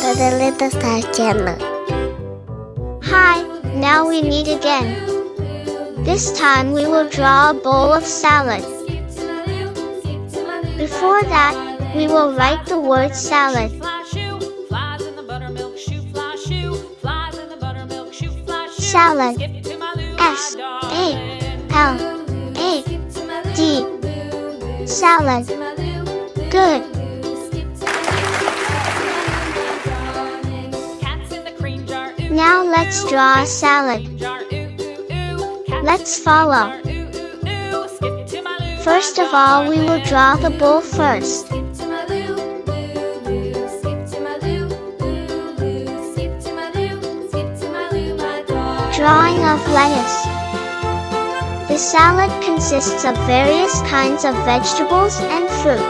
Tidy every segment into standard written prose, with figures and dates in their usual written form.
to the Little Star channel. Hi, now we meet again. This time we will draw a bowl of salad. Before that, we will write the word salad. Salad. S-A-L-A-D. Salad. Good. Now let's draw a salad. Let's follow. First of all, we will draw the bowl first. Drawing of lettuce. The salad consists of various kinds of vegetables and fruit.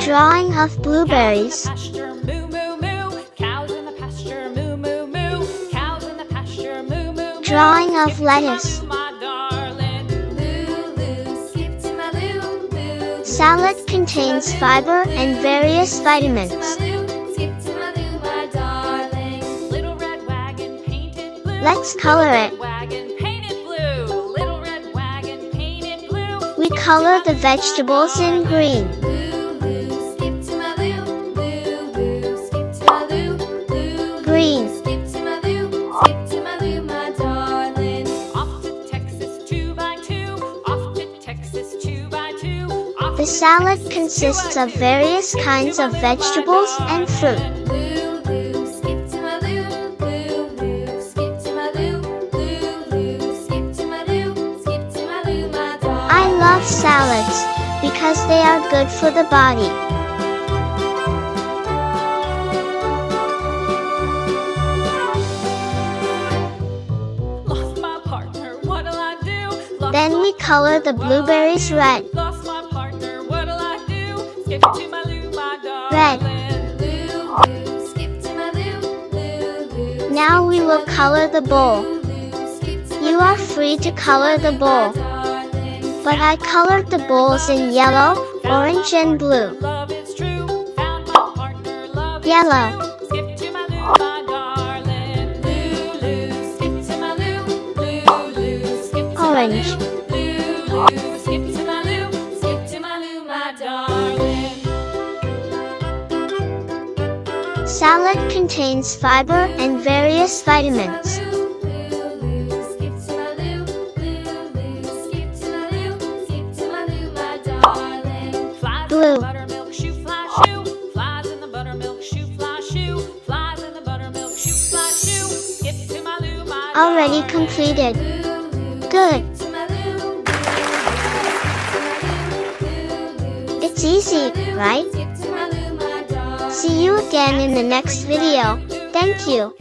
Drawing of blueberries. Drawing of lettuce. Salad contains fiber and various vitamins. Let's color it. We color the vegetables in green. Green. The salad consists of various kinds of vegetables and fruit. I love salads because they are good for the body. Then we color the blueberries red. Red. Now we will color the bowl. You are free to color the bowl, but I colored the bowls in yellow, orange and blue. Yellow. Orange. Salad contains fiber and various vitamins. Blue. Already completed. Good. It's easy, right? See you again in the next video. Thank you.